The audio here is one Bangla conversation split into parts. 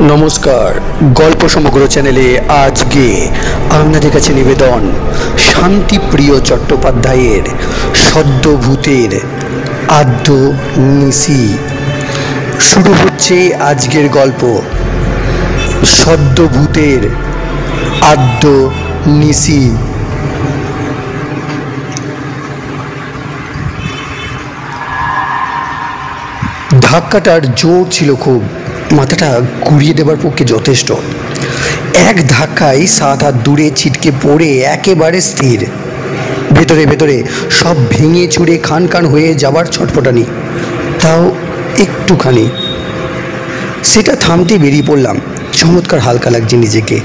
নমস্কার, গল্প সমগ্র চ্যানেলে আজকে আপনাদের কাছে নিবেদন শান্তিপ্রিয় চট্টোপাধ্যায়ের সদ্যভূতের আদ্য নিশি। শুরু হচ্ছে আজকের গল্প সদ্যভূতের আদ্য নিশি। ধাক্কাটার জোর ছিল খুব, মাথাটা ঘুরিয়ে দেবার পক্ষে যথেষ্ট। এক ধাক্কায় 7 হাত দূরে ছিটকে পড়ে একেবারে স্থির। ভেতরে ভেতরে সব ভেঙে চুরে খান খান হয়ে যাবার ছটফটানি, তাও একটুখানি। সেটা থামতে বেরিয়ে পড়লাম। চমৎকার হালকা লাগছে নিজেকে,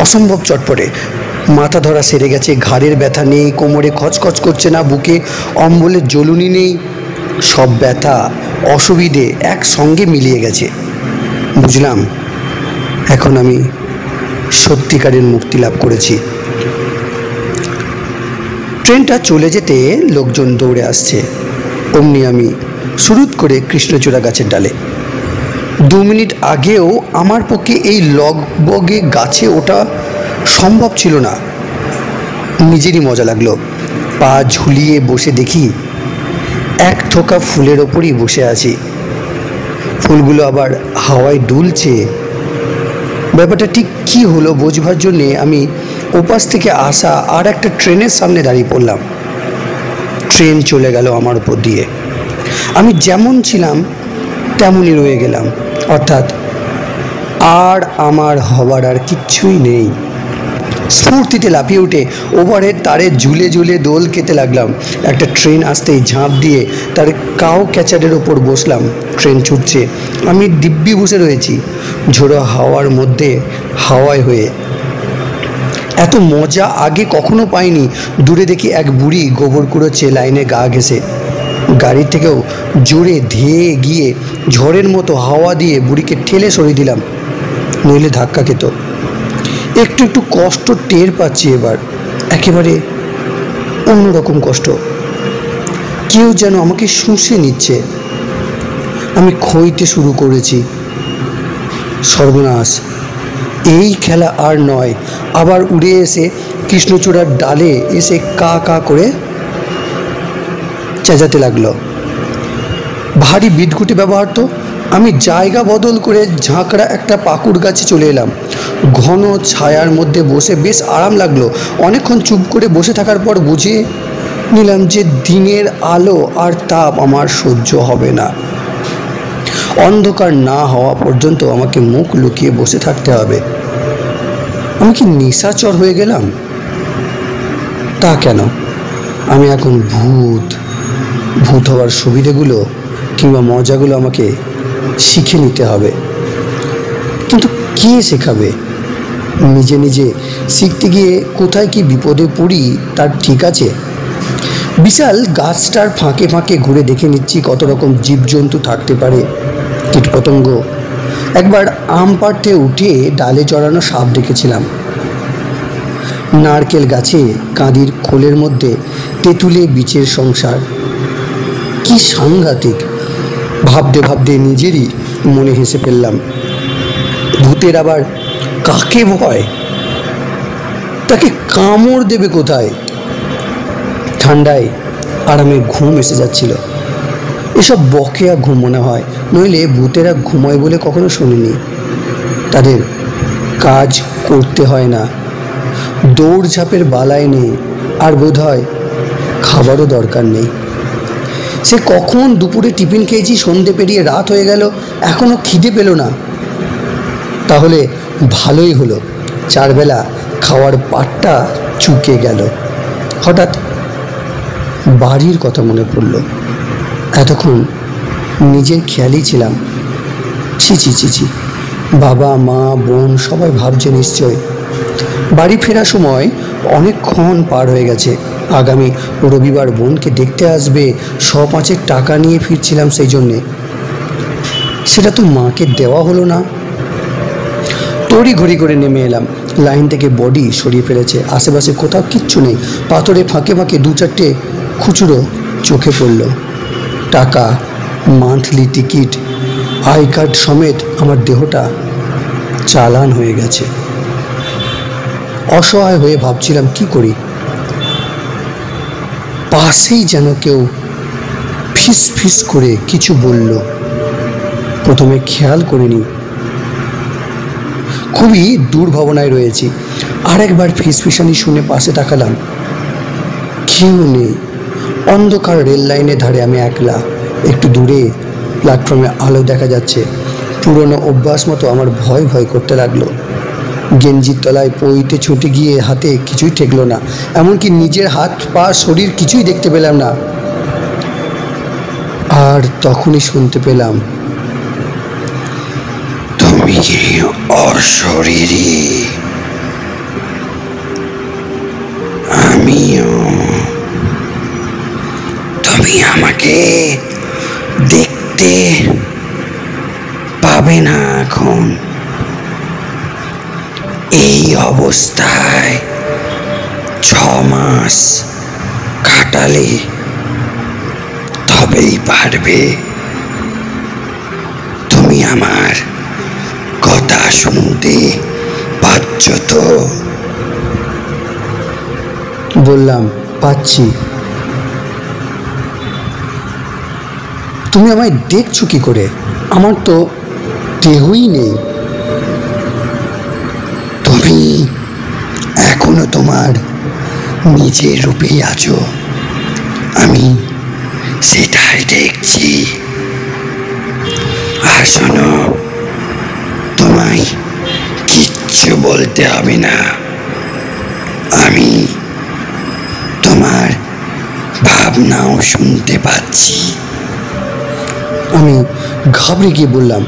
অসম্ভব চটপটে। মাথা ধরা সেরে গেছে, ঘাড়ের ব্যথা নেই, কোমরে খচখচ করছে না, বুকে অম্বলের জ্বলুনি নেই। সব ব্যথা অসুবিধে একসঙ্গে মিলিয়ে গেছে। বুঝলাম এখন আমি সত্যিকারের মুক্তি লাভ করেছি। ট্রেনটা চলে যেতে লোকজন দৌড়ে আসছে। অমনি আমি সুরুৎ করে কৃষ্ণচূড়া গাছের ডালে। 2 মিনিট আগেও আমার পক্ষে এই লগবগে গাছে ওঠা সম্ভব ছিল না। নিজেরই মজা লাগলো। পা ঝুলিয়ে বসে দেখি এক থোকা ফুলের ওপরই বসে আছি। ফুলগুলো আবার হাওয়ায় দুলছে। ব্যাপারটা ঠিক কী হলো বোঝবার জন্যে আমি ওপাশ থেকে আসা আর একটা ট্রেনের সামনে দাঁড়িয়ে পড়লাম। ট্রেন চলে গেল আমার উপর দিয়ে। আমি যেমন ছিলাম তেমনই রয়ে গেলাম, অর্থাৎ আর আমার হবার আর কিচ্ছুই নেই। স্ফূর্তিতে লাফিয়ে উঠে ওভারের তারে ঝুলে ঝুলে দোল খেতে লাগলাম। একটা ট্রেন আসতেই ঝাঁপ দিয়ে তার কাউ ক্যাচারের ওপর বসলাম। ট্রেন ছুটছে, আমি দিব্যি বসে রয়েছি ঝোড়ো হাওয়ার মধ্যে, হাওয়ায় হয়ে। এত মজা আগে কখনো পাইনি। দূরে দেখি এক বুড়ি গোবর কুড়োচ্ছে লাইনে গা ঘেঁষে। গাড়ি থেকেও জোরে ধেয়ে গিয়ে ঝড়ের মতো হাওয়া দিয়ে বুড়িকে ঠেলে সরিয়ে দিলাম, নইলে ধাক্কা খেত। একটু একটু কষ্ট টের পাচ্ছি এবার, একেবারে অন্যরকম কষ্ট। কেউ যেন আমাকে শুষে নিচ্ছে। আমি খইতে শুরু করেছি। সর্বনাশ, এই খেলা আর নয়। আবার উড়ে এসে কৃষ্ণচূড়ার ডালে এসে কা কা করে চেঁচাতে লাগলো। ভারী বিদঘুটে ব্যবহার তো। আমি জায়গা বদল করে ঝাঁকড়া একটা পাকুড় গাছে চলে এলাম। ঘন ছায়ার মধ্যে বসে বেশ আরাম লাগলো। অনেকক্ষণ চুপ করে বসে থাকার পর বুঝে নিলাম যে দিনের আলো আর তাপ আমার সহ্য হবে না। অন্ধকার না হওয়া পর্যন্ত আমাকে মুখ লুকিয়ে বসে থাকতে হবে। আমি কি নিশাচর হয়ে গেলাম? তা কেন, আমি এখন ভূত। ভূত হওয়ার সুবিধেগুলো কিংবা মজাগুলো আমাকে শিখে নিতে হবে। কিন্তু কে শেখাবে? নিজে নিজে শিখতে গিয়ে কোথায় কি বিপদে পড়ি তার ঠিক আছে? বিশাল গাছটার ফাঁকে ফাঁকে ঘুরে দেখে নিচ্ছি কত রকম জীবজন্তু থাকতে পারে, কীটপতঙ্গ। একবার আম পাড়তে উঠে ডালে জড়ানো সাপ দেখেছিলাম। নারকেল গাছে কাঁদির খোলের মধ্যে তেঁতুলে বীচের সংসার। কি সাংঘাতিক! ভাবতে ভাবতে নিজেরই মনে হেসে ফেললাম। ভূতের আবার কাকে ভয়? তাকে কামড় দেবে কোথায়? ঠান্ডায় আরামে ঘুম এসে যাচ্ছিল। এসব বকেয়া ঘুম মনে হয়, নইলে ভূতেরা ঘুমায় বলে কখনো শুনিনি। তাদের কাজ করতে হয় না, দৌড়ঝাঁপের বালাই নেই, আর বোধ হয় খাবারও দরকার নেই। সে কখন দুপুরে টিফিন খেয়েছি, সন্ধে পেরিয়ে রাত হয়ে গেল, এখনও খিদে পেল না। তাহলে ভালোই হলো, 4 বেলা খাওয়ার পাটটা চুকে গেল। হঠাৎ বাড়ির কথা মনে পড়ল। এতক্ষণ নিজের খেয়ালই ছিলাম। ছি ছি ছি ছি, বাবা মা বোন সবাই ভাবছে নিশ্চয়। বাড়ি ফেরার সময় অনেকক্ষণ পার হয়ে গেছে। আগামী রবিবার বোনকে দেখতে আসবে, 100-5 টাকা নিয়ে ফিরছিলাম সেই জন্যে। সেটা তো মাকে দেওয়া হলো না। তড়ি ঘড়ি করে নেমে এলাম। লাইন থেকে বডি সরিয়ে ফেলেছে, আশেপাশে কোথাও কিচ্ছু নেই। পাথরে ফাঁকে ফাঁকে 2-4টে খুচরো চোখে পড়ল। টাকা, মান্থলি টিকিট, আই কার্ড সমেত আমার দেহটা চালান হয়ে গেছে। অসহায় হয়ে ভাবছিলাম কি করি। পাশেই যেন কেউ ফিস ফিস করে কিছু বলল। প্রথমে খেয়াল করিনি, খুবই দুর্ভাবনায় রয়েছি। আরেকবার ফিসফিসানি শুনে পাশে তাকালাম, কেউ নেই। অন্ধকার রেল লাইনের ধারে আমি একলা। একটু দূরে প্ল্যাটফর্মে আলো দেখা যাচ্ছে। পুরনো অভ্যাস মতো আমার ভয় ভয় করতে লাগলো। গেঞ্জির তলায় পইতে ছুটে গিয়ে হাতে কিছুই ঠেকলো না, এমনকি নিজের হাত পা শরীর কিছুই দেখতে পেলাম না। আর তখনই শুনতে পেলাম, তুমি অশরীরী, আমিও। তুমি আমাকে দেখতে পাবে না এখন। এই অবস্থায় 6 মাস কাটালে তবেই পারবে। তুমি আমার কথা শুনতে পাচ্ছ তো? বললাম, পাচ্ছি। তুমি আমায় দেখছো কি করে? আমার তো দেহই নেই। তুমি এখনো তোমার নিজের রূপেই আছো, আমি সেটাই দেখছি। আর শোনো, তোমায় কিচ্ছু বলতে হবে না, আমি তোমার ভাবনাও শুনতে পাচ্ছি। আমি ঘাবড়ে গিয়ে বললাম,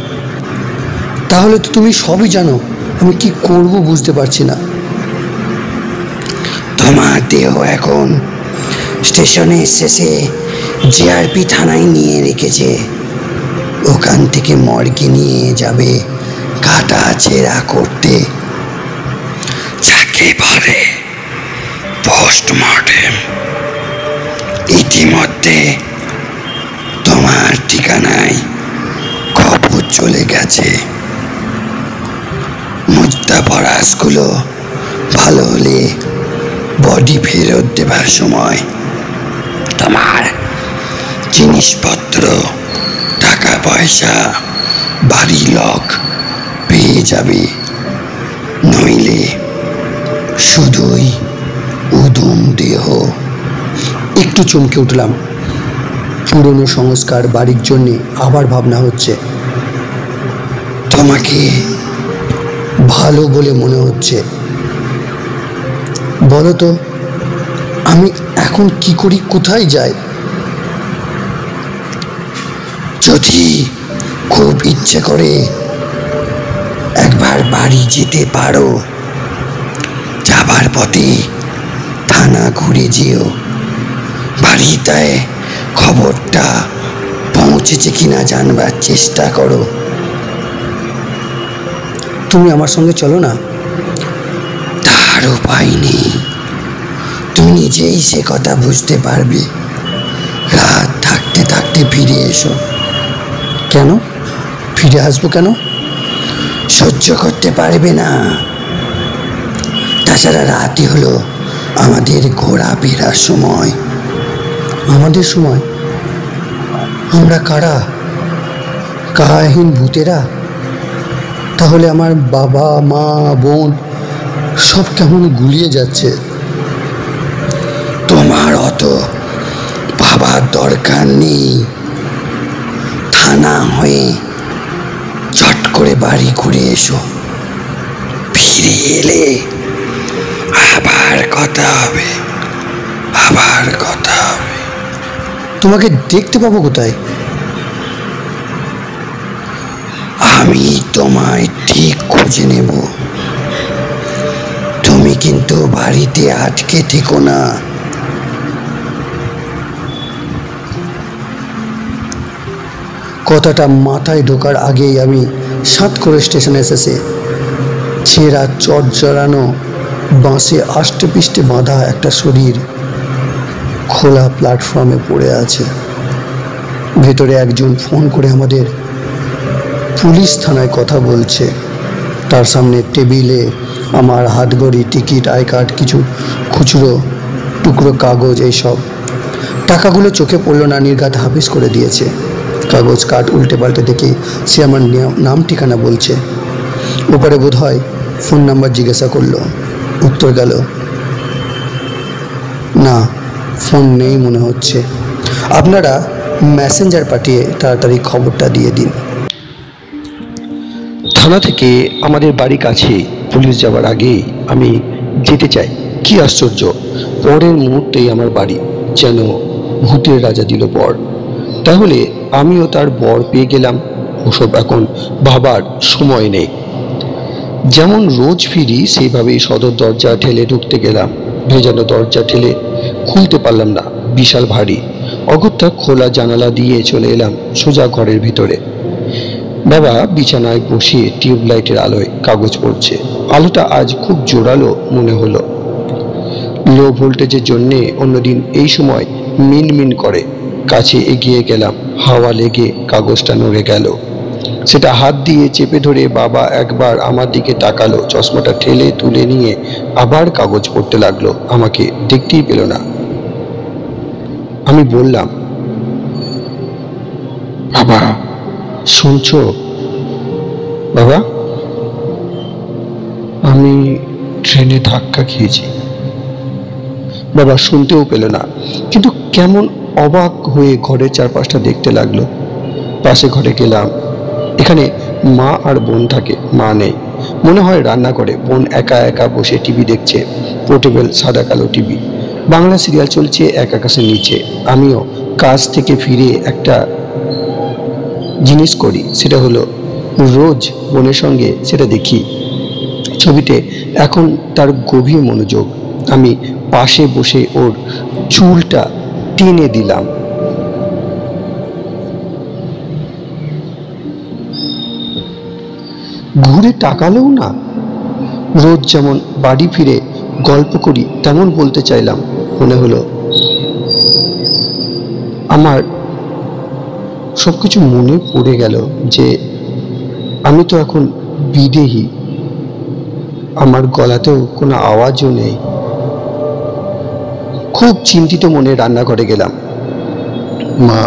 তাহলে তো তুমি সবই জানো, আমি কি করব বুঝতে পারছি না। তোমার দেহ এখন স্টেশনের শেষে জিআরপি থানায় নিয়ে রেখেছে। ওখান থেকে মর্গে নিয়ে যাবে কাটা ছেঁড়া করতে, যাকে বলে পোস্টমর্টেম। ইতিমধ্যে তোমার ঠিকানায় খবর চলে গেছে। মুদ্রাপরাশগুলো ভালো হলে বডি ফেরত দেবার সময় তোমার জিনিসপত্র, টাকা পয়সা, বাড়ি লক পেয়ে যাবে। নইলে শুধুই উদম দেহ। একটু চমকে উঠলাম। পুরনো সংস্কার বাড়ির জন্যে আবার ভাবনা হচ্ছে। তোমাকে ভালো বলে মনে হচ্ছে। বলো তো, আমি এখন কি করি, কোথায় যাই? যদি খুব ইচ্ছে করে একবার বাড়ি যেতে পারো, যাবার পথে থানা ঘুরে যেও। বাড়িতে খবরটা পৌঁছেছে কিনা জানবার চেষ্টা করো। তুমি আমার সঙ্গে চলো না? তার উপায় নেই, তুমি নিজেই সে কথা বুঝতে পারবে। রাত থাকতে থাকতে ফিরে এসো। কেন ফিরে আসবো? কেন? সহ্য করতে পারবে না? তাছাড়া রাতই হলো আমাদের ঘোরাফেরার সময়। আমাদের সময়? আমরা কারা? কায়াহীন ভূতেরা? তাহলে আমার বাবা মা বোন সব কেমন গুলিয়ে যাচ্ছে। তোমার অত ভাবার দরকার নেই। থানা হয়ে চট করে বাড়ি ঘুরে এসো। ফিরে এলে আবার কথা হবে, আবার কথা হবে। তোমাকে দেখতে পাবো কোথায়? আমি তোমায় ঠিক খুঁজে নেব। তুমি কিন্তু বাড়িতে আটকে থেকো না। কথাটা মাথায় ঢোকার আগেই আমি সাত করে স্টেশনে এসেছে। ছেঁড়া চট জড়ানো বাঁশে আষ্টে পিষ্টে বাঁধা একটা শরীর খোলা প্ল্যাটফর্মে পড়ে আছে। ভেতরে একজন ফোন করে আমাদের পুলিশ থানায় কথা বলছে। তার সামনে টেবিলে আমার হাতঘড়ি, টিকিট, আই কার্ড, কিছু খুচরো টুকরো কাগজ, এইসব। টাকাগুলো চোখে পড়লো না, নির্ঘাত হাফিস করে দিয়েছে। কাগজ কাঠ উল্টে পাল্টে দেখে সে আমার নাম ঠিকানা বলছে। ওপরে বোধ হয় ফোন নাম্বার জিজ্ঞাসা করলো। উত্তর গেল, না, ফোন নেই মনে হচ্ছে। আপনারা মেসেঞ্জার পাঠিয়ে তাড়াতাড়ি খবরটা দিয়ে দিন। থানা থেকে আমাদের বাড়ি কাছে, পুলিশ যাওয়ার আগে আমি যেতে চাই। কি আশ্চর্য, পরের মুহূর্তেই আমার বাড়ি যেন ভূতের রাজা দিল বর। তাহলে আমিও তার বর পেয়ে গেলাম। ওসব এখন ভাবার সময় নেই। যেমন রোজ ফিরি সেইভাবেই সদর দরজা ঠেলে ঢুকতে গেলাম। ভেজানো দরজা ঠেলে খুলতে পারলাম না, বিশাল ভারী। অগত্যা খোলা জানালা দিয়ে চলে এলাম সোজা ঘরের ভিতরে। বাবা বিছানায় বসে টিউবলাইটের আলোয় কাগজ পড়ছে। আলোটা আজ খুব জোরালো মনে হলো। লো ভোল্টেজের জন্যে অন্যদিন এই সময় মিনমিন করে। কাছে এগিয়ে গেলাম, হাওয়া লেগে কাগজটা নড়ে গেল। সেটা হাত দিয়ে চেপে ধরে বাবা একবার আমার দিকে তাকালো, চশমাটা ঠেলে তুলে নিয়ে আবার কাগজ পড়তে লাগলো। আমাকে দেখতেই পেল না। আমি বললাম, বাবা শুনছো? বাবা, আমি ট্রেনে ধাক্কা খেয়েছি। বাবা শুনতেও পেল না, কিন্তু কেমন অবাক হয়ে ঘরের চারপাশটা দেখতে লাগলো। পাশে ঘরে গেলাম। এখানে মা আর বোন থাকে, মা নেই, মনে হয় রান্না করে। বোন একা একা বসে টিভি দেখছে, পোর্টেবল সাদা কালো টিভি। বাংলা সিরিয়াল চলছে এক আকাশের নিচে। আমিও কাজ থেকে ফিরে একটা জিনিস করি, সেটা হলো রোজ বোনের সঙ্গে সেটা দেখি। ছবিতে এখন তার গভীর মনোযোগ। আমি পাশে বসে ওর চুলটা টেনে দিলাম। ঘুরে তাকালেও না। রোজ যেমন বাড়ি ফিরে গল্প করি তেমন বলতে চাইলাম। মনে হলো আমার সবকিছু মনে পড়ে গেল যে আমি তো এখন বিদেহী। আমার গলাতেও কোনো আওয়াজও নেই। খুব চিন্তিত মনে রান্নাঘরে গেলাম। মা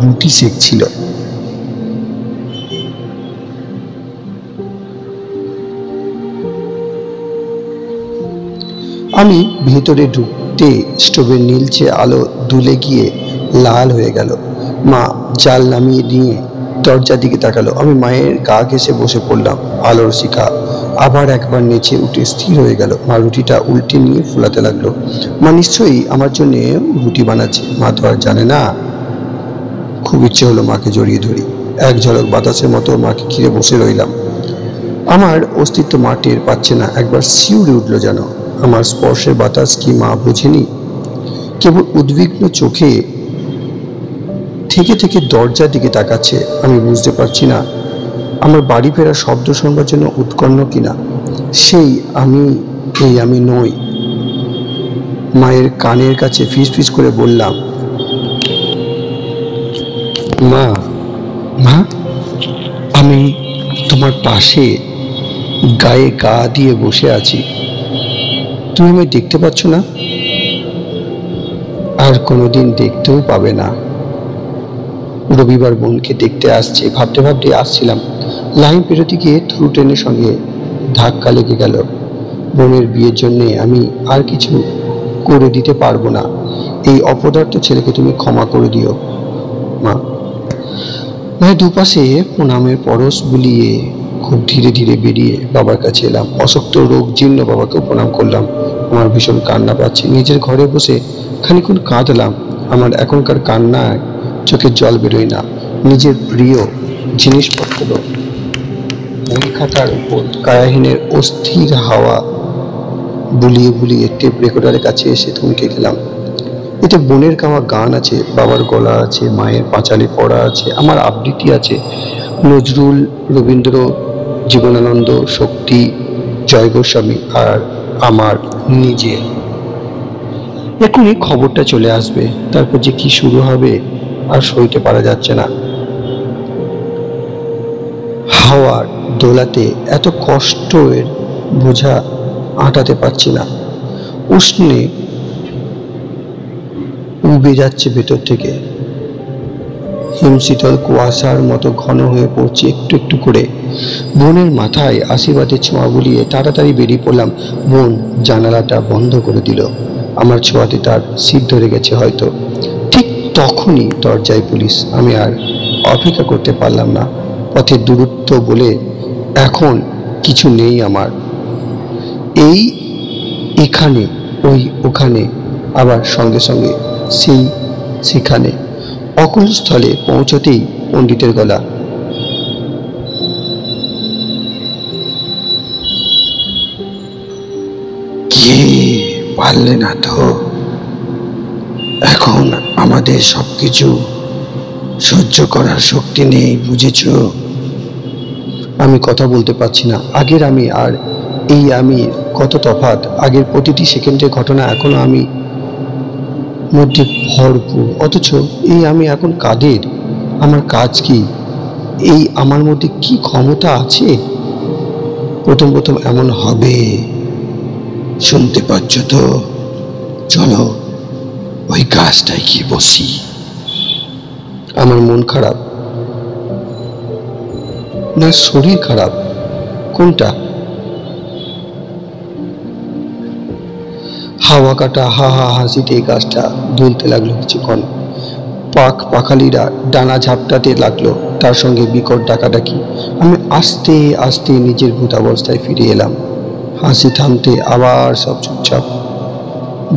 রুটি সেকছিল। আমি ভেতরে ঢুকতে স্টোভের নীলচে আলো দুলে গিয়ে লাল হয়ে গেল। মা জাল নামিয়ে নিয়ে দরজার দিকে তাকালো। আমি মায়ের গা ঘেঁষে বসে পড়লাম। আলোর শিখা আবার একবার নেচে উঠে স্থির হয়ে গেল। মা রুটিটা উল্টে নিয়ে ফুলাতে লাগলো। মা নিশ্চয়ই আমার জন্য রুটি বানাচ্ছে। মা তো আর জানে না। খুব ইচ্ছে হলো মাকে জড়িয়ে ধরি। এক ঝলক বাতাসের মতো মাকে ঘিরে বসে রইলাম। আমার অস্তিত্ব মা টের পাচ্ছে না। একবার শিউরে উঠলো যেন। আমার স্পর্শের বাতাস কি মা বোঝেনি? কেবল উদ্বিগ্ন চোখে থেকে থেকে দরজার দিকে তাকাচ্ছে। আমি বুঝতে পারছি না আমার বাড়ি ফেরার শব্দ শুনবার জন্য উৎকণ্ঠ কিনা। সেই আমি নই। মায়ের কানের কাছে ফিস ফিস করে বললাম, মা, মা, আমি তোমার পাশে গায়ে গা দিয়ে বসে আছি। তুমি আমায় দেখতে পাচ্ছ না? আর কোনোদিন দেখতেও পাবে না। রবিবার বোনকে দেখতে আসছে ভাবতে ভাবতে আসছিলাম। লাইন পেরোতে গিয়ে থ্রু ট্রেনের সঙ্গে ধাক্কা লেগে গেল। বোনের বিয়ের জন্যে আমি আর কিছু করে দিতে পারবো না। এই অপদার্থ ছেলেকে তুমি ক্ষমা করে দিও মা। মায়ের দুপাশে প্রণামের পরশ বুলিয়ে খুব ধীরে ধীরে বেরিয়ে বাবার কাছে এলাম। অশক্ত রোগ জীর্ণ বাবাকেও প্রণাম করলাম। আমার ভীষণ কান্না পাচ্ছে। নিজের ঘরে বসে খানিক্ষণ কাঁদলাম। আমার এখনকার কান্নায় চোখের জল বেরোয় না। নিজের প্রিয় জিনিসপত্র বই খাতার উপর কায়াহীনের অস্থির হাওয়া বুলিয়ে বুলিয়ে টেপ রেকর্ডারের কাছে এসে থমকে গেলাম। এতে বোনের গাওয়া গান আছে, বাবার গলা আছে, মায়ের পাঁচালি পড়া আছে, আমার আবৃত্তি আছে, নজরুল, রবীন্দ্র, জীবনানন্দ, শক্তি, জয় গোস্বামী আর আমার নিজে। এখনই খবরটা চলে আসবে, তারপর যে কি শুরু হবে আর সইতে পারা যাচ্ছে না। হাওয়ার দোলাতে এত কষ্টের বোঝা আটাতে পারছি না। উষ্ণে উবে যাচ্ছে ভেতর থেকে, হিমশীতল কুয়াশার মতো ঘন হয়ে পড়ছে একটু একটু করে। বোনের মাথায় আশীর্বাদের ছোঁয়া বুলিয়ে তাড়াতাড়ি বেরিয়ে পড়লাম। বোন জানালাটা বন্ধ করে দিল। আমার ছোঁয়াতে তার শীত ধরে গেছে হয়তো। ঠিক তখনই দরজায় পুলিশ। আমি আর অপেক্ষা করতে পারলাম না। পথের দূরত্ব বলে এখন কিছু নেই আমার। এই এখানে, ওই ওখানে, আবার সঙ্গে সঙ্গে সেখানে। অকুল স্থলে পৌঁছতেই পণ্ডিতের গলা, কি পারলে না তো? এখন আমাদের সবকিছু সহ্য করার শক্তি নেই, বুঝেছ? আমি কথা বলতে পারছি না। আগের আমি আর এই আমি কত তফাৎ। আগের প্রতিটি সেকেন্ডের ঘটনা এখনো আমি মধ্যে ভরপুর, অথচ এই আমি এখন কাদের? আমার কাজ কি? এই আমার মধ্যে কি ক্ষমতা আছে? প্রথম প্রথম এমন হবে, শুনতে পাচ্ছ তো? চলো ওই গাছটায় কি বসি। আমার মন খারাপ না শরীর খারাপ, কোনটা? হাওয়া কাটা হা হা হাসিতে গাছটা দুলতে লাগলো কিছুক্ষণ। পাখালিরা ডানা ঝাপটাতে লাগলো, তার সঙ্গে বিকট ডাকাডাকি। আমি আস্তে আস্তে নিজের ভূতাবস্থায় ফিরে এলাম। হাসি থামতে আবার সব চুপচাপ।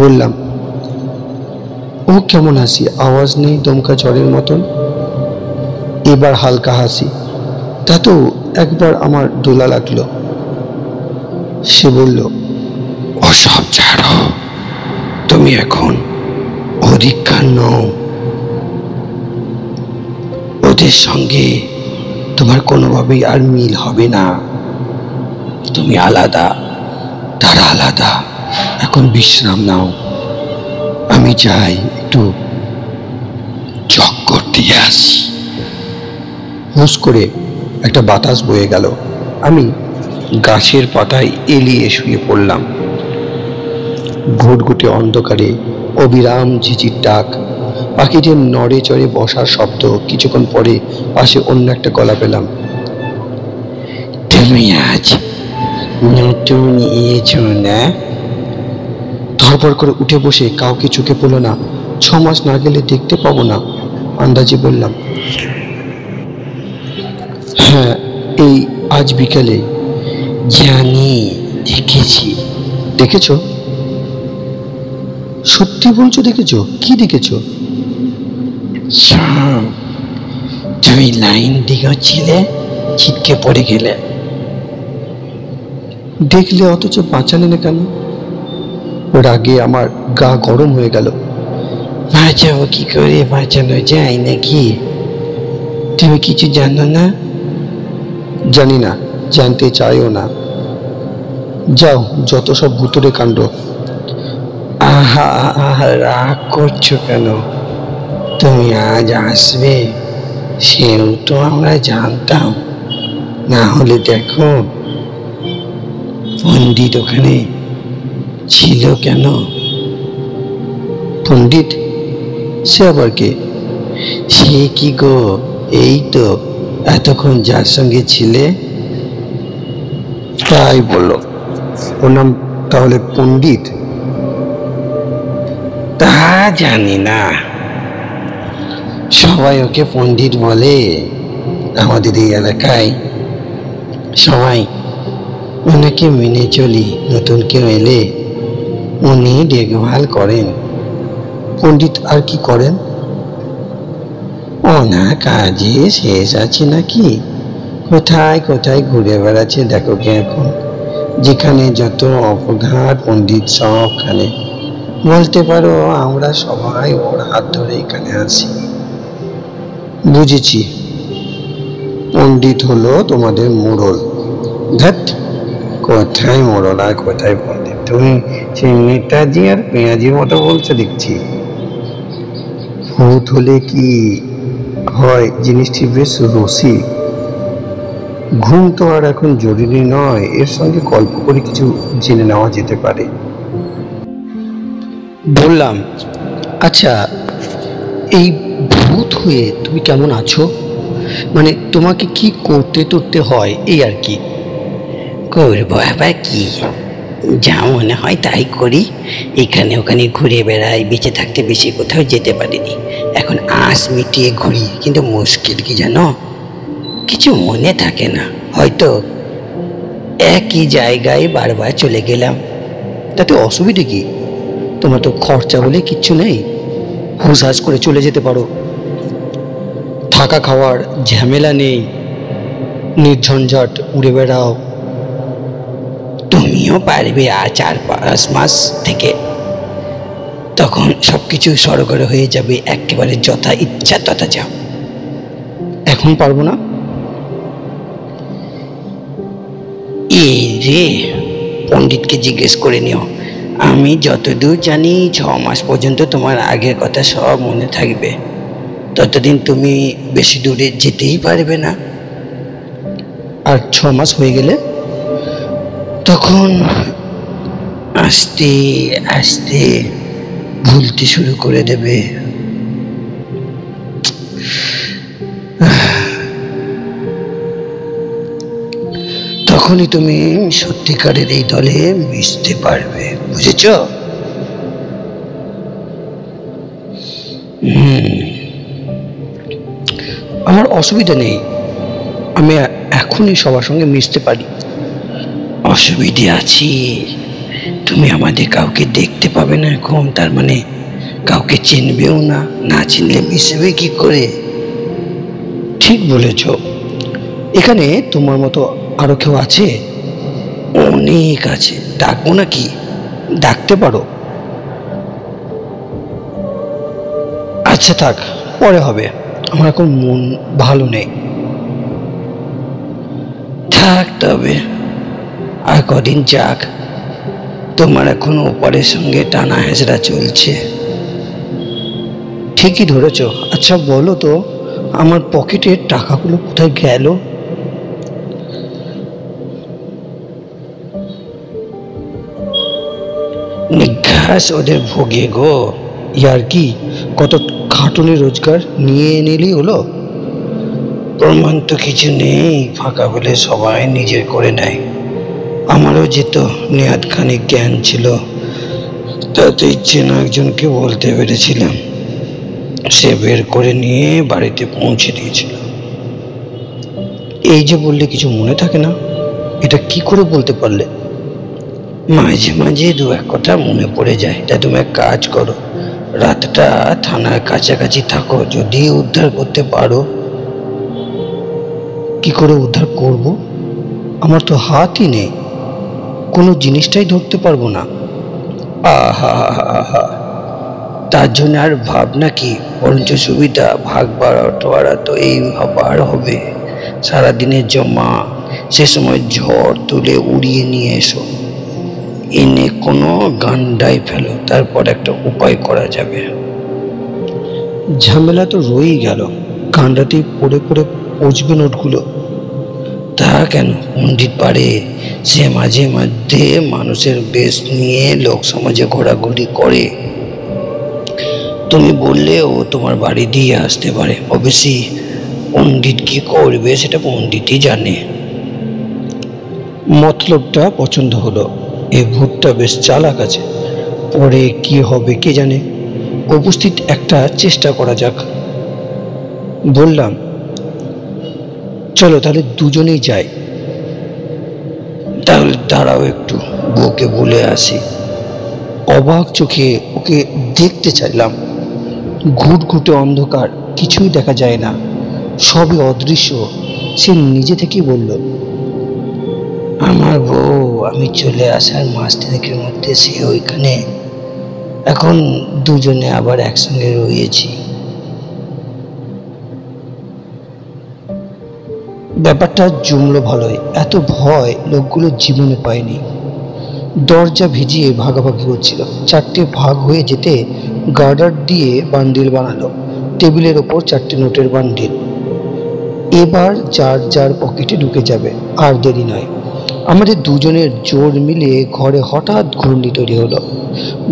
বললাম, ও কেমন হাসি? আওয়াজ নেই, দমকা ঝড়ের মতন। এবার হালকা হাসি, তাতেও একবার আমার দোলা লাগলো। সে বলল, ওসব ছাড়ো, তুমি এখন অধিকার নও। ওদের সঙ্গে তোমার কোনোভাবেই আর মিল হবে না। তুমি আলাদা, তারা আলাদা। এখন বিশ্রাম নাও। আমি যাই একটু চক্কর দিয়ে আসি। হুঁস করে একটা বাতাস বয়ে গেল। আমি গাছের পাতায় এলিয়ে শুয়ে পড়লাম। ঘুটঘুটে অন্ধকারে অবিরাম ঝিঝির ডাক, পাখিদের নড়ে চড়ে বসার শব্দ। কিছুক্ষণ পরে পাশে অন্য একটা গলা পেলাম। তুমি আজ নতুন এসেছো না? ধরপড় করে উঠে বসে কাউকে চোখে পড়লো না। 6 মাস না গেলে দেখতে পাবো না, আন্দাজে বললাম। হ্যাঁ, এই আজ বিকালে। জানি, দেখেছি। দেখেছো? সত্যি বলছো? দেখেছো? কি দেখেছো? তুমি লাইন দিগছিলে, ছিটকে পড়ে গেলে। দেখলে অথচ বাঁচালে না কেন? রাগে আমার গা গরম হয়ে গেল। বাঁচাবো কি করে? বাঁচানো যায় নাকি? তুমি কিছু জানো না? জানি না, জানতে চাইও না। যাও, যত সব ভুতুড়ে কাণ্ড। আহা আহা, রাগ করছো কেন? তুমি আজ আসবে সেও তো আমরা জানতাম। না হলে দেখো, পণ্ডিত ওখানে ছিল কেন? পণ্ডিত? সে আবার কে? সে কি গো, এই তো এতক্ষণ যার সঙ্গে ছিলে। তাই বললো? ওর নাম তাহলে পণ্ডিত? তা জানি না, সবাই ওকে পণ্ডিত বলে। আমাদের এই এলাকায় সবাই ওনাকে মেনে চলি। নতুন কেউ এলে উনি দেখভাল করেন। পণ্ডিত আর কি করেন? ওনার কাজে শেষ আছে নাকি? কোথায় কোথায় ঘুরে বেড়াচ্ছে দেখো কে এখন। যেখানে যত অপঘাত, পণ্ডিত সবখানে। বলতে পারো আমরা সবাই ওর হাত ধরে এখানে আসি। বুঝেছি, পণ্ডিত হলো তোমাদের মোড়ল। ধ্যাৎ, কোথায় মোড়ল আর কোথায় পণ্ডিত? তুমি সেই নেতাজি আর পেঁয়াজির মতো বলছো দেখছি। ভূত হলে কি হয়, জিনিসটি বেশ রসিক। ঘুম তো আর এখন জরুরি নয়, এর সঙ্গে গল্প করে কিছু জেনে নেওয়া যেতে পারে। বললাম, আচ্ছা এই ভূত হয়ে তুমি কেমন আছো? মানে তোমাকে কি করতে টরতে হয় এই আর কি? করবো আবার কি, যা মনে হয় তাই করি। এখানে ওখানে ঘুরে বেড়াই, বেঁচে থাকতে বেশি কোথাও যেতে পারিনি। এখন আঁশ মিটিয়ে ঘুরি, কিন্তু মুশকিল কি জানো, কিছু মনে থাকে না। হয়তো একই জায়গায় বারবার চলে গেলাম। তাতে অসুবিধে কি? তোমার তো খরচা বলে কিচ্ছু নেই, হুসহাস করে চলে যেতে পারো। থাকা খাওয়ার ঝামেলা নেই, নির্ঝঞ্ঝাট উড়ে বেড়াও। তুমিও পারবে আর 4-5 মাস থেকে, তখন সবকিছু সরগর হয়ে যাবে, একেবারে যথা ইচ্ছা তথা যাও। এখন পারবো না। এই রে, পণ্ডিতকে জিজ্ঞেস করে নিও। আমি যতদূর জানি 6 মাস পর্যন্ত তোমার আগের কথা সব মনে থাকবে। ততদিন তুমি বেশি দূরে যেতেই পারবে না। আর 6 মাস হয়ে গেলে? তখন আস্তে আস্তে ভুলতে শুরু করে দেবে। তখনই তুমি সত্যিকারের এই দলে মিশতে পারবে, বুঝেছ? আমার অসুবিধা নেই, আমি এখনই সবার সঙ্গে মিশতে পারি। অসুবিধে আছি, তুমি আমাদের কাউকে দেখতে পাবে না এখন, তার মানে কাউকে চিনবেও না, না চিনলে মিশবে কি করে? ঠিক বলেছ। এখানে তোমার মতো আরো কেউ আছে? অনেক আছে, ডাকবো নাকি? ডাকতে পারো। আচ্ছা থাক, পরে হবে, আমার এখন মন ভালো নেই। থাক তবে, আর কদিন যাক। তোমার এখন ওপরের সঙ্গে টানা হেঁচড়া চলছে। ঠিকই ধরেছ। আচ্ছা বলো তো, আমার পকেটের টাকাগুলো কোথায় গেল? নিঘাস ওদের ভোগে গো। ইয়ার কি, কত খাটুনি রোজগার নিয়ে নিলেই হলো? প্রমাণ তো কিছু নেই, ফাঁকা বলে সবাই নিজের করে নেয়। আমারও যেত নেহাত খানিক জ্ঞান ছিল, তাতে ইচ্ছে না একজনকে বলতে পেরেছিলাম, সে বের করে নিয়ে বাড়িতে পৌঁছে দিয়েছিল। এই যে বললে কিছু মনে থাকে না, এটা কি করে বলতে পারলে? মাঝে মাঝে 2-1 কথা মনে পড়ে যায়। তা তুমি এক কাজ করো, রাতটা থানার কাছাকাছি থাকো, যদি উদ্ধার করতে পারো। কি করে উদ্ধার করব? আমার তো হাতই নেই, কোনো জিনিসটাই ধরতে পারবো না। আহা, তার জন্য আর ভাবনা কি? বরঞ্চ সুবিধা, ভাগ বাড়াটোয়ারা তো এই হবার হবে। সারাদিনের জমা, সে সময় ঝড় তুলে উড়িয়ে নিয়ে এসো, এনে কোনো গান্ডায় ফেলো, তারপর একটা উপায় করা যাবে। ঝামেলা তো রয়েই গেল, গান্ডাতেই পড়ে পড়ে পচবে নোটগুলো। তা কেন, পণ্ডিত পারে। সে মাঝে মধ্যে মানুষের বেশ নিয়ে লোক সমাজে ঘোরাঘুরি করে। তুমি বললে ও তোমার বাড়ি দিয়ে আসতে পারে। অবশ্যই পণ্ডিত কি করবে সেটা পণ্ডিতই জানে। মতলবটা পছন্দ হলো, এই ভূতটা বেশ চালাক আছে, পরে কি হবে কে জানে। উপস্থিত একটা চেষ্টা করা যাক। বললাম, চলো তাহলে দুজনেই যাই। তাহলে দাঁড়াও একটু, বউকে বলে আসি। অবাক চোখে ওকে দেখতে চাইলাম। ঘুটঘুটে অন্ধকার, কিছুই দেখা যায় না, সবই অদৃশ্য। সে নিজে থেকেই বলল, আমার বউ আমি চলে আসার মাস 3 মধ্যে সে ওইখানে। এখন দুজনে আবার একসঙ্গে রয়েছি। ব্যাপারটা জমলো ভালোই, এত ভয় লোকগুলো জীবনে পায়নি। দরজা ভিজিয়ে ভাগাভাগি হচ্ছিল, 4টে ভাগ হয়ে যেতে গার্ডার দিয়ে বান্ডিল বানালো। টেবিলের ওপর 4টে নোটের বান্ডিল। এবার যার যার পকেটে ঢুকে যাবে, আর দেরি নয়। আমাদের দুজনের জোর মিলে ঘরে হঠাৎ ঘূর্ণি তৈরি হলো।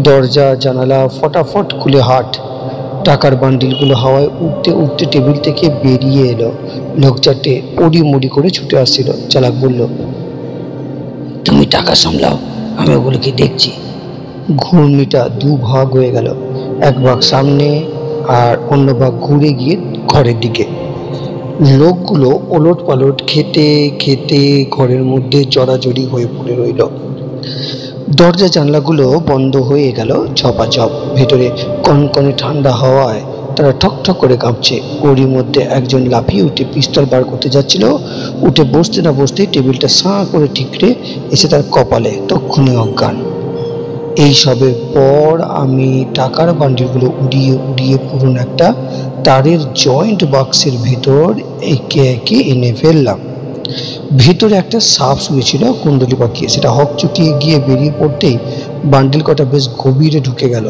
দরজা জানালা ফটাফট খুলে হাট। টাকার বান্ডিলগুলো হাওয়ায় উঠতে উঠতে টেবিল থেকে বেরিয়ে এলো। লোক চারটে ওড়ি মুড়ি করে ছুটে আসছিল। চালাক বলল, তুমি টাকা সামলাও, আমি ওগুলোকে দেখছি। ঘূর্ণিটা দুভাগ হয়ে গেল, এক ভাগ সামনে আর অন্য ভাগ ঘুরে গিয়ে ঘরের দিকে। লোকগুলো ওলট পালট খেতে খেতে ঘরের মধ্যে জড়াজড়ি হয়ে পড়ে রইল। দরজা জানলাগুলো বন্ধ হয়ে গেল ঝপাঝপ। ভেতরে কনকনে ঠান্ডা হাওয়ায় তারা ঠক ঠক করে কাঁপছে। ওরই মধ্যে একজন লাফিয়ে উঠে পিস্তল বার করতে যাচ্ছিল। উঠে বসতে না বসতেই টেবিলটা সাঁ করে ঠিকরে এসে তার কপালে, তক্ষুনি অজ্ঞান। এইসবের পর আমি টাকার বান্ডিলগুলো উড়িয়ে উড়িয়ে পুরনো একটা তারের জয়েন্ট বাক্সের ভেতর একে একে এনে ফেললাম। ভেতরে একটা সাপ শুয়েছিল কুণ্ডলি পাকিয়ে। সেটা হকচকিয়ে গিয়ে বেরিয়ে পড়তেই বান্ডিল কটা বেশ গভীরে ঢুকে গেল।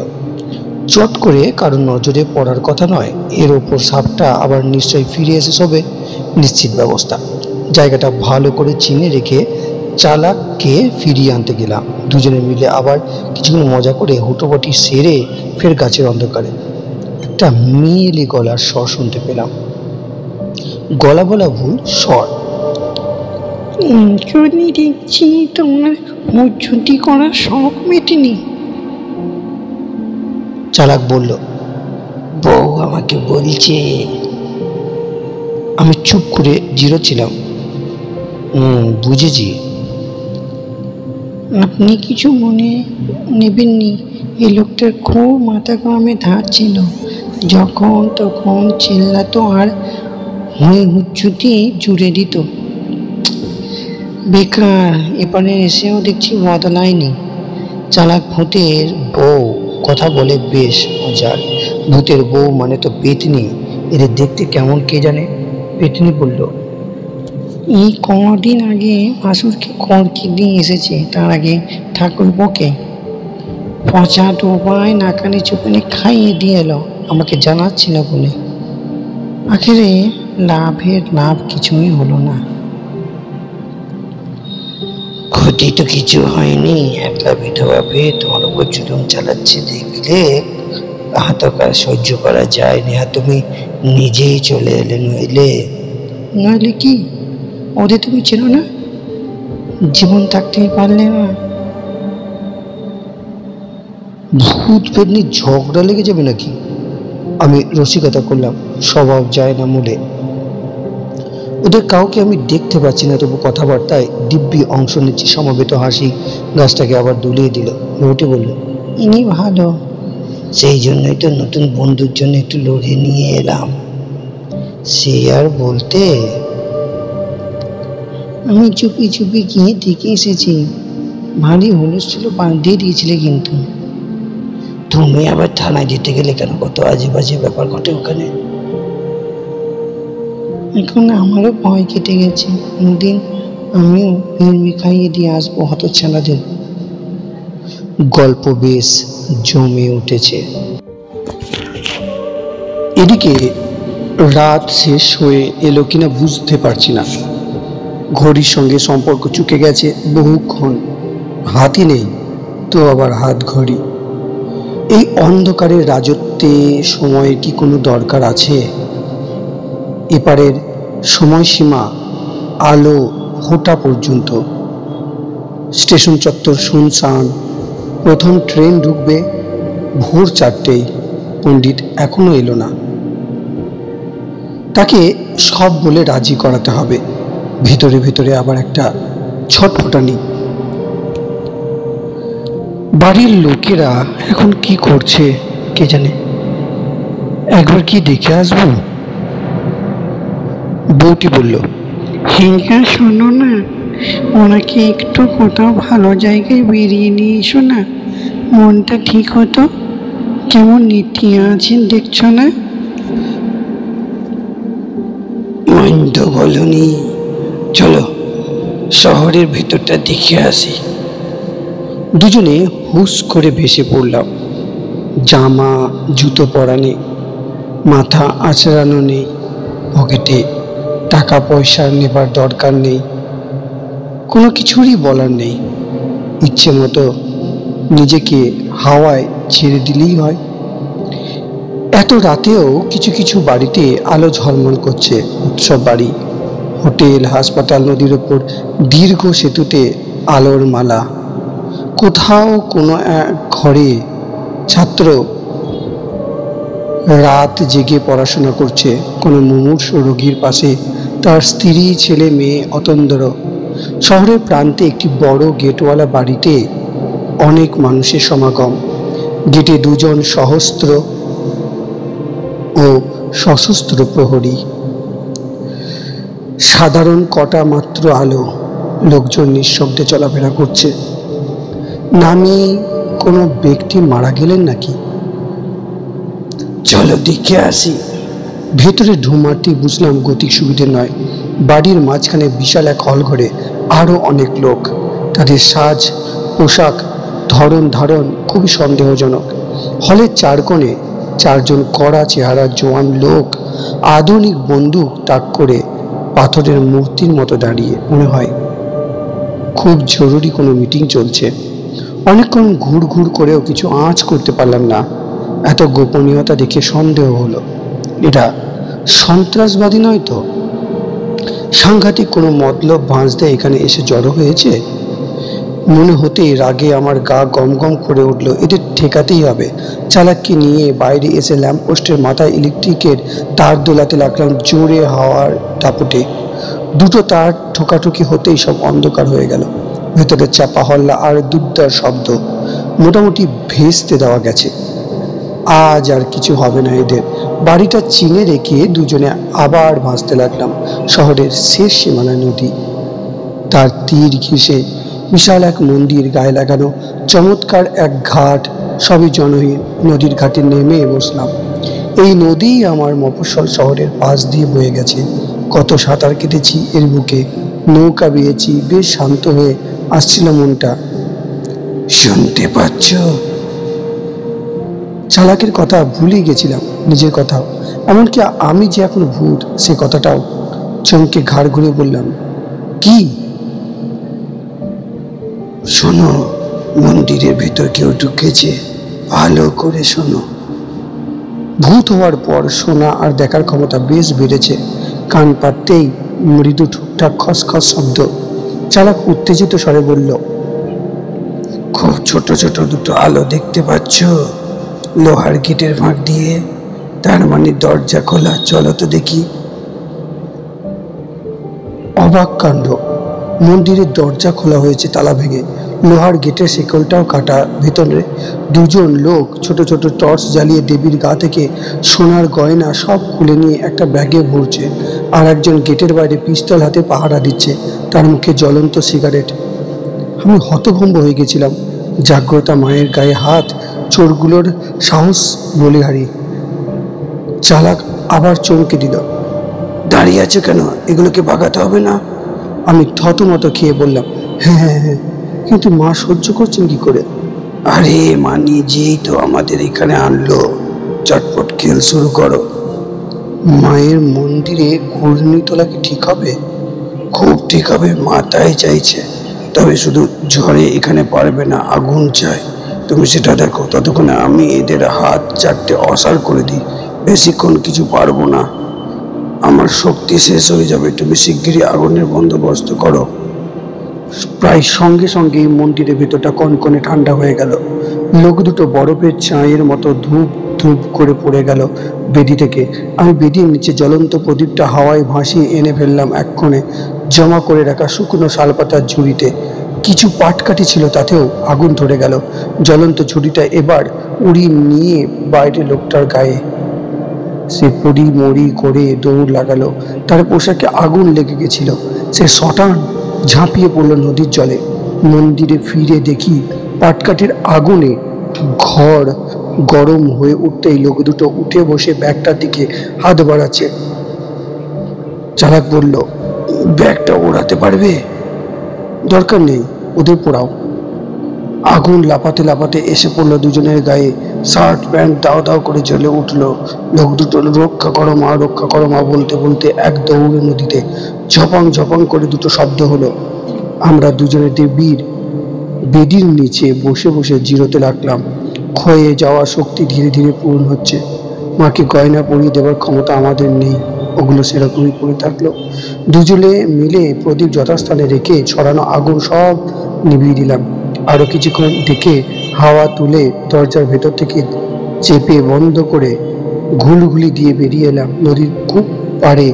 চট করে কারোর নজরে পড়ার কথা নয়, এর ওপর সাপটা আবার নিশ্চয়ই ফিরে এসে শোবে, নিশ্চিত ব্যবস্থা। জায়গাটা ভালো করে চিনে রেখে চালাককে ফিরিয়ে আনতে গেলাম। দুজনে মিলে আবার কিছুক্ষণ মজা করে হুটোপাটি সেরে ফের গাছের অন্ধকারে একটা মেয়েলি গলার স্বর শুনতে পেলাম। গলা বলা ভুল, স্বর। যদি দেখছি তোমার হুজ্জুতি করার শখ মেটেনি। চালাক বলল, বউ আমাকে বলছে। আমি চুপ করে জিরোচ্ছিলাম। বুঝেছি। আপনি কিছু মনে নেবেননি, এই লোকটার খুব মাথা কামে ধার ছিল। যখন তখন চিল্লাতো আর হুজ্জুতি জুড়ে দিত। বেকার, এপারে এসেও দেখছি বদলায়নি। চালাক ভূতের বউ কথা বলে বেশ মজার। ভূতের বউ মানে তো পেতনি। এদের দেখতে কেমন কে জানে। পেতনি বলল, এই কদিন আগে ভাসুরকে কড়কি দিয়ে এসেছে, তার আগে ঠাকুরপোকে পচা ডোবায় নাকানি চুপানি খাইয়ে দিয়ে এলো, আমাকে জানাচ্ছিল বলে। আখেরে লাভের লাভ কিছুই হলো না। ক্ষতি তো কিছু হয়নি, একলা বিধবা পেয়ে তোমার উপর জুলুম চালাচ্ছে দেখলে হাতকার সহ্য করা যায় না। তুমি নিজেই চলে এলে, নইলে কি ওদের তুমি চেনো না? জীবন থাকতেই পারলে না। ভূত পেতনি ঝগড়া লেগে যাবে নাকি? আমি রসিকতা করলাম, স্বভাব যায় না মূলে। ওদের কাউকে আমি দেখতে পাচ্ছি না, তবু কথাবার্তায় দিব্যি অংশ নিচ্ছি। সমবেত হাসি গাছটাকে আবার দুলিয়ে দিল। রুটি বলল, ইনি ভালো। সেই জন্যই তো নতুন বন্ধুর জন্য একটু লড়ে নিয়ে এলাম। সে আর বলতে। আমি চুপি চুপি গিয়ে দেখে এসেছি। ভারী হুলস্থুল বাঁধিয়ে দিয়েছিলে কিন্তু। তুমি আবার থানায় যেতে গেলে কেন? কত আজে বাজে ব্যাপার ঘটে ওখানে। এখন আমারও ভয় কেটে গেছে। কোনদিন আমিও ভিড়মি খাইয়ে দিয়ে আসবো হতচ্ছাড়াদের। গল্প বেশ জমে উঠেছে। এদিকে রাত শেষ হয়ে এলো কিনা বুঝতে পারছি না। ঘড়ির সঙ্গে সম্পর্ক চুকে গেছে বহুক্ষণ। হাতই নেই তো আবার হাত ঘড়ি। এই অন্ধকারের রাজত্বে সময়ের কি কোনো দরকার আছে? এপারের সময়সীমা আলো ফোটা পর্যন্ত। স্টেশন চত্বর শুনশান। প্রথম ট্রেন ঢুকবে ভোর 4টেই। পণ্ডিত এখনো এলো না। তাকে সব বলে রাজি করাতে হবে। ভিতরে ভিতরে আবার একটা ছটফটানি। বাড়ির লোকেরা এখন কি করছে কে জানে। একবার কি দেখে আসবো? বউটি বলল, হিংসা শোনো না, ওনাকে একটু কোথাও ভালো জায়গায় বেরিয়ে নিয়ে এসো না, মনটা ঠিক হতো। কেমন নেতিয়ে আছেন দেখছো না? মন্দ বলনি, চলো শহরের ভেতরটা দেখে আসি। দুজনে হুস করে ভেসে পড়লাম। জামা জুতো পরা নেই, মাথা আঁচড়ানো নেই, পকেটে টাকা পয়সা নেবার দরকার নেই, কোনো কিছুরই বলার নেই। ইচ্ছে মতো নিজেকে হাওয়ায় ছেড়ে দিলেই হয়। এত রাতেও কিছু কিছু বাড়িতে আলো ঝলমল করছে। উৎসব বাড়ি, হোটেল, হাসপাতাল, নদীর ওপর দীর্ঘ সেতুতে আলোর মালা। কোথাও কোনো এক ঘরে ছাত্র রাত জেগে পড়াশোনা করছে, কোনো মুমূর্ষু রোগীর পাশে তার স্ত্রী, ছেলে, মেয়ে অতন্দ্র। শহরের প্রান্তে একটি বড় গেটওয়ালা বাড়িতে অনেক মানুষের সমাগম। গেটে দুজন সহস্র ও সশস্ত্র প্রহরী। সাধারণ কটা মাত্র আলো, লোকজন নিঃশব্দে চলাফেরা করছে। নামি কোনো ব্যক্তি মারা গেলেন নাকি? চলো দেখে আসি। ভেতরে ঢুমাতেই বুঝলাম গতিক সুবিধে নয়। বাড়ির মাঝখানে বিশাল এক হল ঘরে আরো অনেক লোক। তাদের সাজ পোশাক ধরন ধারণ খুবই সন্দেহজনক। হলের চার কোণে চারজন কড়া চেহারা জোয়ান লোক আধুনিক বন্দুক তাক করে পাথরের মূর্তির মতো দাঁড়িয়ে। মনে হয় খুব জরুরি কোনো মিটিং চলছে। অনেকক্ষণ ঘুর ঘুর করেও কিছু আঁচ করতে পারলাম না। এত গোপনীয়তা দেখে সন্দেহ হলো, এটা সন্ত্রাসবাদী নয় তো? সাংঘাতিক কোনো মতলব ভাঁজতে এখানে এসে জড়ো হয়েছে। মনে হতেই রাগে আমার গা গম গম করে উঠল। এদের ঠেকাতেই হবে। চালাককে নিয়ে বাইরে এসে ল্যাম্পপোস্টের মাথায় ইলেকট্রিকের তার দোলাতে লাগলাম জোরে হাওয়ার দাপটে। দুটো তার ঠোকাঠুকি হতেই সব অন্ধকার হয়ে গেল। ভেতরে চাপা হল্লা আর দুধদার শব্দ মোটামুটি ভেস্তে দেওয়া গেছে। আজ আর কিছু হবে না এদের। বাড়িটা চিনে রেখে দুজনে আবার ভাসতে লাগলাম। শহরের শেষ সীমানা নদী, তার তীর ঘেঁষে বিশাল এক মন্দির, গায়ে লাগানো চমৎকার এক ঘাট, সবই জনহীন। নদীর ঘাটে নেমে বসলাম। এই নদী আমার মফস্বল শহরের পাশ দিয়ে বয়ে গেছে। কত সাঁতার কেটেছি এর বুকে, নৌকা বেয়েছি, বেশ শান্ত হয়ে আসছিল মনটা। শুনতে পাচ্ছ? চালাকের কথা ভুলে গেছিলাম, নিজের কথাও। এমনকি আমি যে এখন ভূত সে কথাটাও। চমকে ঘাড় ঘুরে বললাম, কি? শোনো, মন্দিরের ভেতর কেউ ঢুকেছে, ভালো করে শোনো। ভূত হওয়ার পর শোনা আর দেখার ক্ষমতা বেশ বেড়েছে। কান পাততেই মৃদু ঠুকঠাক খসখস শব্দ। চালাক উত্তেজিত স্বরে বলল, খুব ছোট ছোট দুটো আলো দেখতে পাচ্ছ লোহার গেটের ফাঁক দিয়ে? তার মানে দরজা খোলা। চলো তো দেখি। অবাক কাণ্ড! মন্দিরের দরজা খোলা হয়েছে তালা ভেঙে, লোহার গেটের শিকলটাও কাটা। ভেতরে দুজন লোক ছোট ছোট টর্চ জ্বালিয়ে দেবীর গা থেকে সোনার গয়না সব খুলে নিয়ে একটা ব্যাগে ভরছে। আর একজন গেটের বাইরে পিস্তল হাতে পাহারা দিচ্ছে, তার মুখে জ্বলন্ত সিগারেট। আমি হতভম্ব হয়ে গেছিলাম। জাগ্রতা মায়ের গায়ে হাত, চোরগুলোর সাহস বলিহারি। চালাক আবার চমকে দিল, দাঁড়িয়ে আছে কেন? এগুলোকে ভাগাতে হবে না? আমি থতমত খেয়ে বললাম, হ্যাঁ হ্যাঁ হ্যাঁ। কিন্তু মা সহ্য করছেন কি করে? আরে মানি যেই তো আমাদের এখানে আনলো, চটপট খেল শুরু করো। মায়ের মন্দিরে ঘূর্ণি তোলা কি ঠিক হবে? খুব ঠিক হবে, মা তাই চাইছে। তবে শুধু ঝড়ে এখানে পারবে না, আগুন চাই। তুমি সেটা দেখো, ততক্ষণে আমি এদের হাত চারটে অসাড় করে দিই। বেশিক্ষণ কিছু পারবো না, আমার শক্তি শেষ হয়ে যাবে। তুমি শিগগিরই আগুনের বন্দোবস্ত করো। প্রায় সঙ্গে সঙ্গেই মন্দিরের ভেতরটা কনকনে ঠান্ডা হয়ে গেল। লোক দুটো বরফের ছাঁয়ের মতো ধূপ ধূপ করে পড়ে গেল বেদি থেকে। আমি বেদির নিচে জ্বলন্ত প্রদীপটা হাওয়ায় ভাসিয়ে এনে ফেললাম এক্ষণে জমা করে রাখা শুকনো শালপাতার ঝুড়িতে। কিছু পাটকাঠি ছিল, তাতেও আগুন ধরে গেল। জ্বলন্ত ঝুড়িটা এবার উড়িয়ে নিয়ে বাইরে লোকটার গায়ে। সে পড়ি মরি করে দৌড় লাগালো। তার পোশাকে আগুন লেগে গেছিল। সে শটান ঝাঁপিয়ে পড়ল নদীর জলে। মন্দিরে ফিরে দেখি পাটকাঠির আগুনে ঘর গরম হয়ে উঠতেই লোক দুটো উঠে বসে ব্যাগটার দিকে হাত বাড়াচ্ছে। চালাক বলল, ব্যাগটা ওড়াতে পারবে? দরকার নেই, ওদের পোড়াও। আগুন লাফাতে লাফাতে এসে পড়লো দুজনের গায়ে। শার্ট প্যান্ট দাও দাও করে জ্বলে উঠলো। লোক দুটো রক্ষা করো মা বলতে বলতে এক দৌড়ে নদীতে ঝপাং ঝপাং করে দুটো শব্দ হলো। আমরা দুজনে বেদির নিচে বসে বসে জিরোতে লাগলাম। ক্ষয়ে যাওয়া শক্তি ধীরে ধীরে পূরণ হচ্ছে। মাকে গয়না পরিয়ে দেওয়ার ক্ষমতা আমাদের নেই, ওগুলো সেরকমই পড়ে থাকলো। দুজনে মিলে প্রদীপ যথাস্থানে রেখে ছড়ানো আগুন সব নিভিয়ে দিলাম। আরো কিছুক্ষণ দেখে হাওয়া তুলে দরজার ভেতর থেকে চেপে বন্ধ করে ঘুলঘুলি দিয়ে বেরিয়ে এলাম নদীর খুব পাড়ে।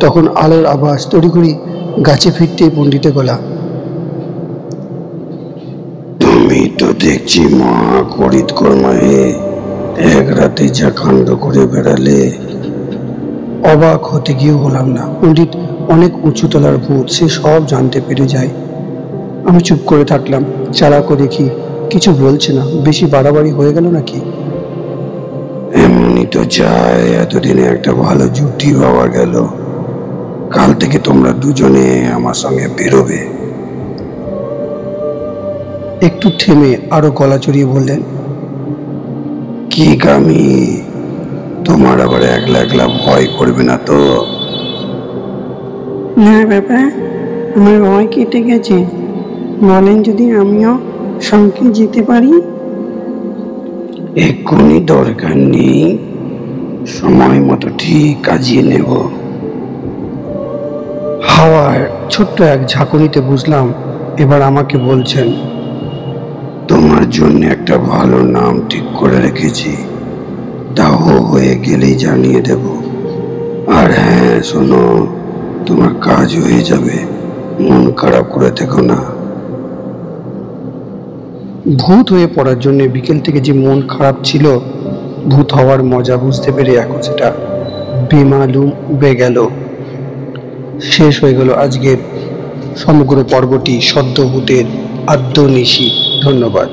তখন আলোর আভাস, তড়িঘড়ি গাছে ফিরতে পণ্ডিতে গলা, তুমি তো দেখছি মা করিত কর্মাহে এক রাতে যা কাণ্ড করে বেড়ালে। অবাক হতে গিয়েও হলাম না। পণ্ডিত অনেক উঁচু তলার ভূত, সে সব জানতে পেরে যায়। আমি চুপ করে থাকলাম। চালাকও দেখি কিছু বলছে না। বেশি বাড়াবাড়ি হয়ে গেল নাকি? এমনই তো চাই, এতদিনে একটা ভালো জুটি পাওয়া গেল। কাল থেকে তোমরা দুজনে আমার সঙ্গে বেরোবে। একটু থেমে আরো গলা চড়িয়ে বললেন, কি কামি, তোমার আবার একলা একলা ভয় করবে না তো? না বাবা, আমার ভয় কেটে গেছে। বলেন যদি আমিও সঙ্গে যেতে পারি। এক্ষুনি দরকার নেই, সময় মতো ঠিক কাজিয়ে নেব। হাওয়ার ছোট্ট এক ঝাঁকুনিতে বুঝলাম এবার আমাকে বলছেন, তোমার জন্য একটা ভালো নাম ঠিক করে রেখেছি, দাহ হয়ে গেলেই জানিয়ে দেব। আর হ্যাঁ শোনো, তোমার কাজ হয়ে যাবে, মন খারাপ করে দেখো না। ভূত হয়ে পড়ার জন্য বিকেল থেকে যে মন খারাপ ছিল, ভূত হওয়ার মজা বুঝতে পেরে এখন সেটা বেমালুম উবে গেল। শেষ হয়ে গেল আজকের সমগ্র পর্বটি সদ্য ভূতের আদ্য নিশি। ধন্যবাদ।